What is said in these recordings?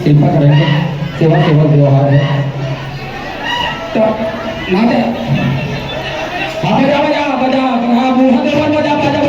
कृपा करेंगे, सेवा केवल व्यवहार है। तो नाते हाँ बजा बजा बजा हाँ मुँह देवन बजा बजा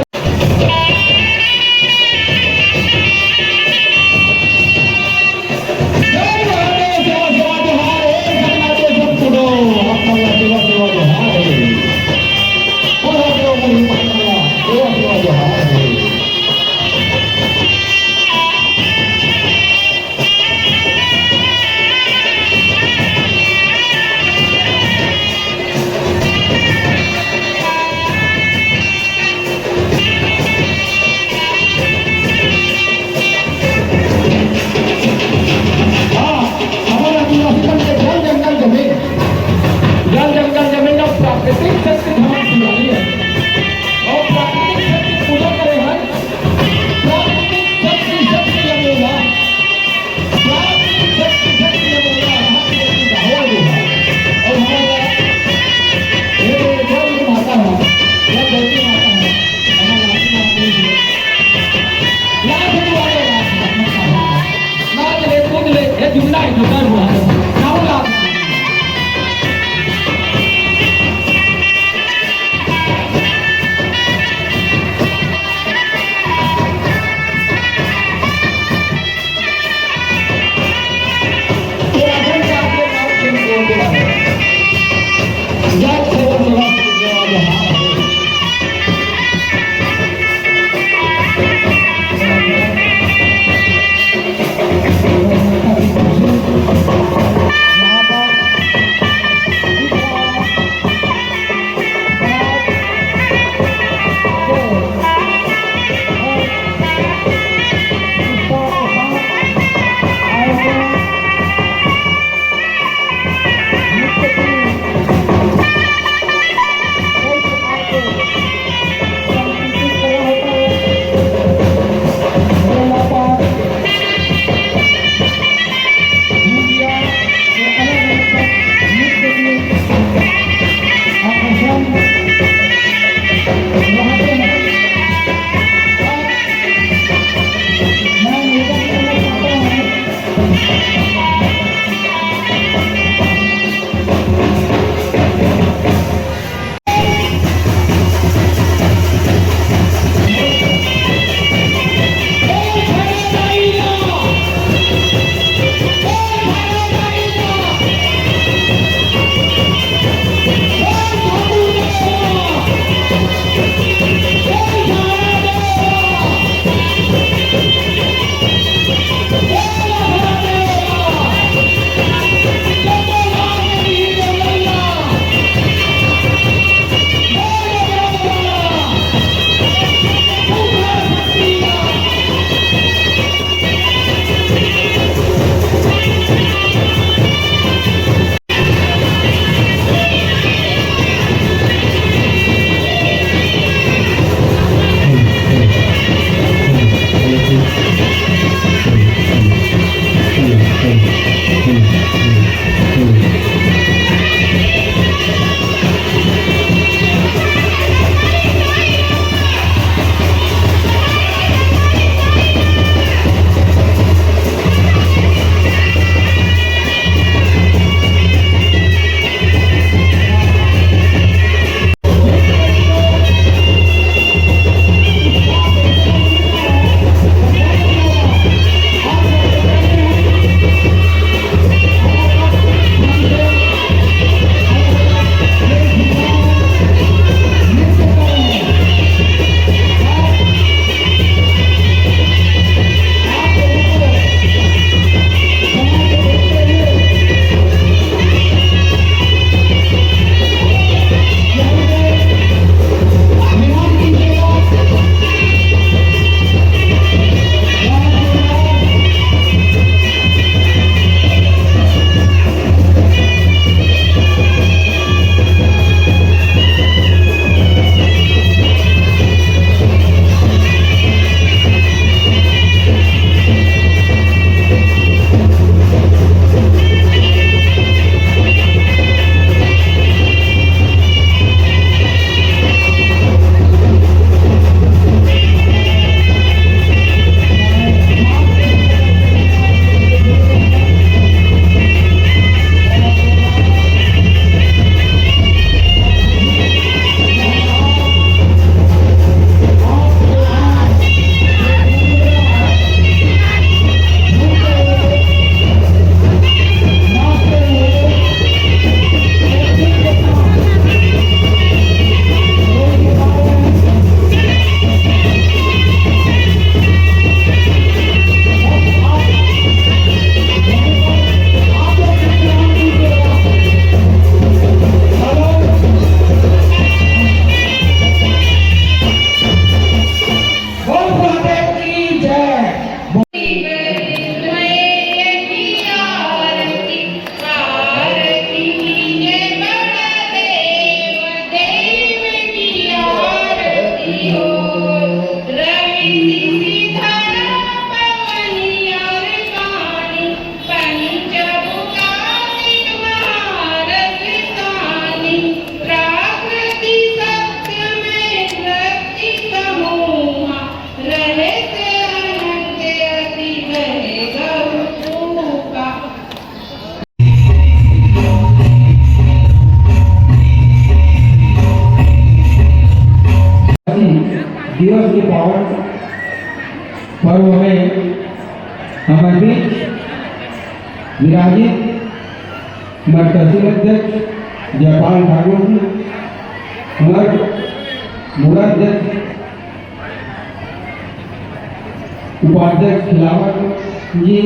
दिवस के पावन पर्व में हमारे बीच विराजित हमारे तहसील अध्यक्ष जयपाल ठाकुर जी, हमारे मूलाध्यक्ष उपाध्यक्ष खिलावत जी,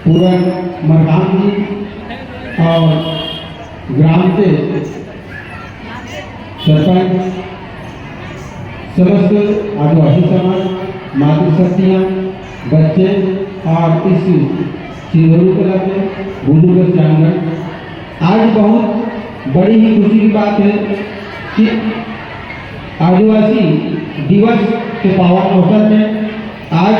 पूरन मरकाम जी और ग्राम के सरपंच, समस्त आदिवासी समाज, मातृशक्तियाँ, बच्चे और इस सिंगरू कला के बुजुर्ग जानवर, आज बहुत बड़ी ही खुशी की बात है कि आदिवासी दिवस के पावन अवसर में आज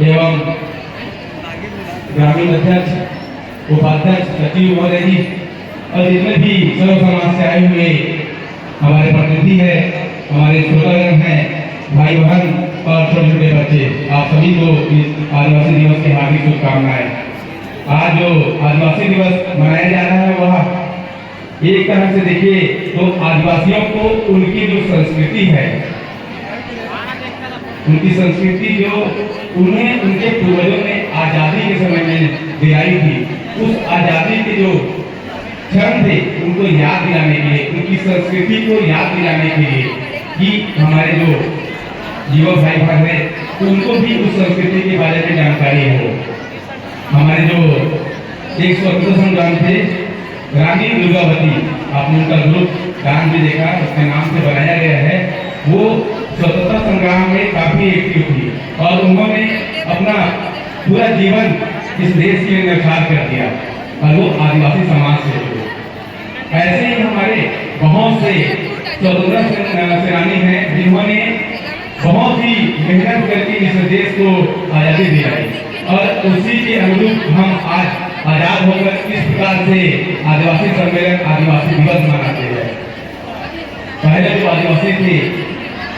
एवं ग्रामीण अध्यक्ष, उपाध्यक्ष, सचिव महोदय जी और जितने भी सर्व समाज से आए हुए हमारे प्रतिनिधि है, हमारे श्रोतागण हैं, भाई बहन और छोटे छोटे बच्चे, आप सभी को इस आदिवासी दिवस की हार्दिक शुभकामनाएं। आज जो आदिवासी दिवस मनाया जा रहा है वह एक तरह से देखिए तो आदिवासियों को उनकी जो संस्कृति है, उनकी संस्कृति जो उन्हें उनके पूर्वजों ने आजादी के समय में दिलाई थी, उस आजादी के जो क्षण थे उनको याद दिलाने के लिए, उनकी संस्कृति को याद दिलाने के लिए कि हमारे जो युवक भाई बहन है उनको भी उस संस्कृति के बारे में जानकारी हो। हमारे जो एक स्वतंत्रता संग्राम थे रानी दुर्गावती, आपने उनका ग्रुप गान भी देखा, उसके नाम से बनाया गया है, वो स्वतंत्रता संग्राम में काफी एक्टिव थी और उन्होंने अपना पूरा जीवन इस देश के लिए न्यौछावर कर दिया और वो आदिवासी समाज से जुड़े। ऐसे ही हमारे बहुत से स्वतंत्रता सेनानी हैं जिन्होंने बहुत ही मेहनत करके इस देश को आजादी दिलाई और उसी के अनुरूप हम आज आजाद होकर इस प्रकार से आदिवासी सम्मेलन, आदिवासी दिवस मनाते हैं। पहले जो आदिवासी थे,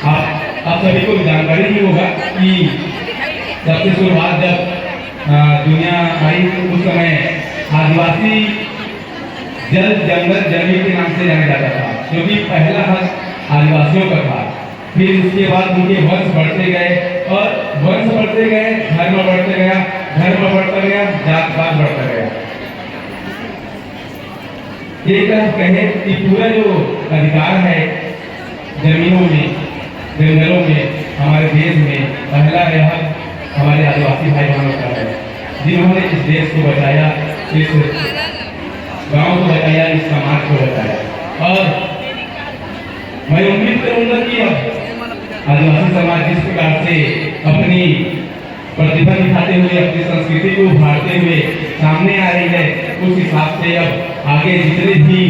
आप सभी को जानकारी ही होगा कि सबसे शुरुआत जब दुनिया आई उस समय आदिवासी जल जंगल जमीन के नाम से जाना जाता था, क्योंकि पहला हक आदिवासियों का था। फिर उसके बाद उनके वंश बढ़ते गए और वंश बढ़ते गए, धर्म बढ़ते गया, धर्म बढ़ता गया, जात पात बढ़ता गया। एक तरफ कहे कि पूरा जो अधिकार है जमीनों में, जंगलों में, हमारे देश में पहला यह हमारे आदिवासी भाई बहनों का है, जिन्होंने इस देश को बचाया, इस गांव को बचाया, इस समाज को बचाया। और मैं उम्मीद करूंगा कि अब आदिवासी समाज जिस प्रकार से अपनी प्रतिभा दिखाते हुए, अपनी संस्कृति को उभारते हुए सामने आ रही है, उस हिसाब से अब आगे जितने भी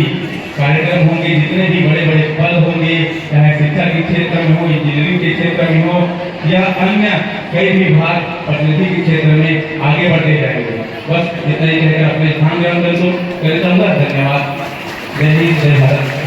कार्यक्रम होंगे, जितने भी बड़े बड़े पद होंगे, चाहे शिक्षा के क्षेत्र में हो, इंजीनियरिंग के क्षेत्र में हो या अन्य कई विभाग प्रतिनिधि के क्षेत्र में आगे बढ़ते जाएंगे। बस इतना ही कहकर अपने स्थान ग्रहण कर चाहूँगा। धन्यवाद। जय हिंद, जय भारत।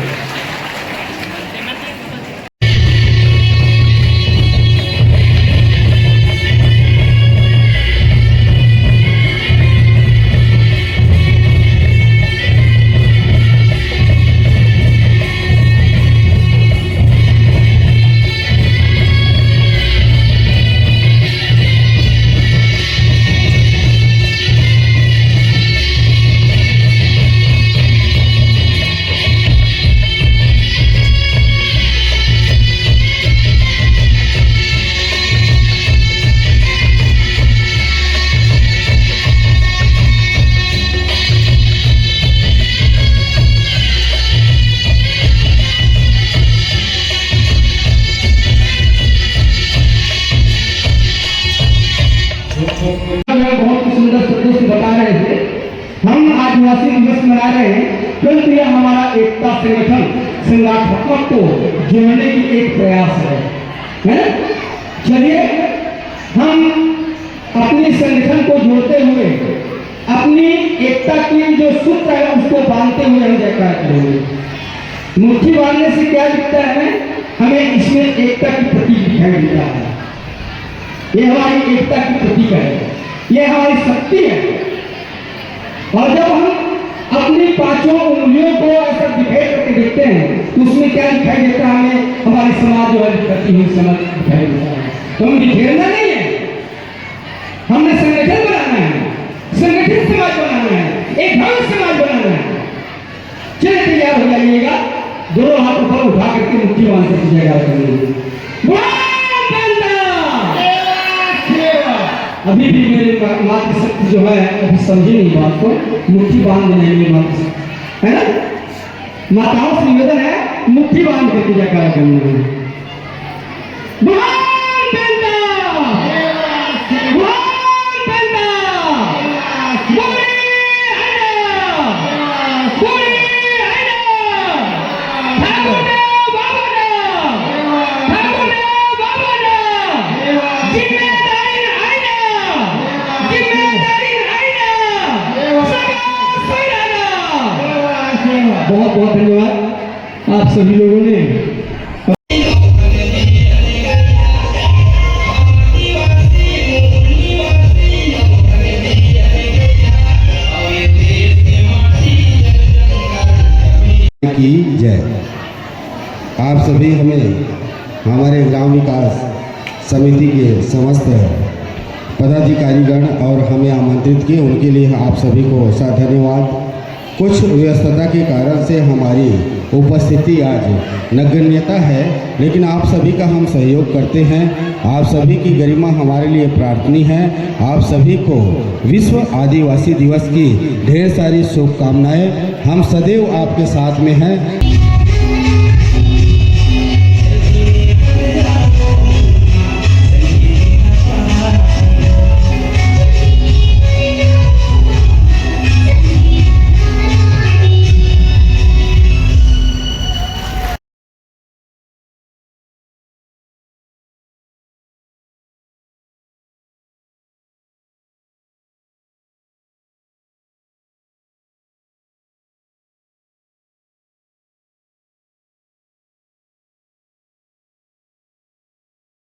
बहुत सुंदर शब्दों से बता रहे थे, हम आदिवासी दिवस मना रहे हैं क्योंकि यह हमारा एकता संगठन संगठनात्मक को जोड़ने की एक प्रयास है। चलिए हम अपने संगठन को जोड़ते हुए अपनी एकता की जो सूत्र है उसको बांधते हुए हम जयकार करेंगे। मुट्ठी बांधने से क्या दिखता है हमें इसमें एकता की प्रतीक दिखाई देता है। ये हमारी एकता की प्रतीक है, ये हमारी शक्ति है। और जब हम अपनी पांचों उंगलियों को ऐसा दिखाई करके देखते हैं तो उसमें क्या दिखाई देता है? हमें हमारी समाज जो है बिखरती हुई समझ दिखाई देता है। तो हम बिखेरना नहीं है, हमने संगठन बनाना है, संगठित समाज बनाना है, एक भव्य समाज बनाना है। चलिए तैयार हो जाइएगा, दोनों हाथ ऊपर उठा करके मुट्ठी बांध करके जयकार करेंगे। अभी भी मेरे मातृशक्ति जो है अभी समझी नहीं बात को, मुट्ठी बांध देने मेरी मातृशक्ति है ना। माताओं से निवेदन है मुट्ठी बांध करके जयकार करेंगे। बहुत बहुत धन्यवाद आप सभी लोगों ने। की जय। आप सभी हमें हमारे ग्राम विकास समिति के समस्त पदाधिकारीगण और हमें आमंत्रित किए, उनके लिए आप सभी को धन्यवाद। कुछ व्यस्तता के कारण से हमारी उपस्थिति आज नगण्यता है, लेकिन आप सभी का हम सहयोग करते हैं। आप सभी की गरिमा हमारे लिए प्रार्थनीय है। आप सभी को विश्व आदिवासी दिवस की ढेर सारी शुभकामनाएं। हम सदैव आपके साथ में हैं।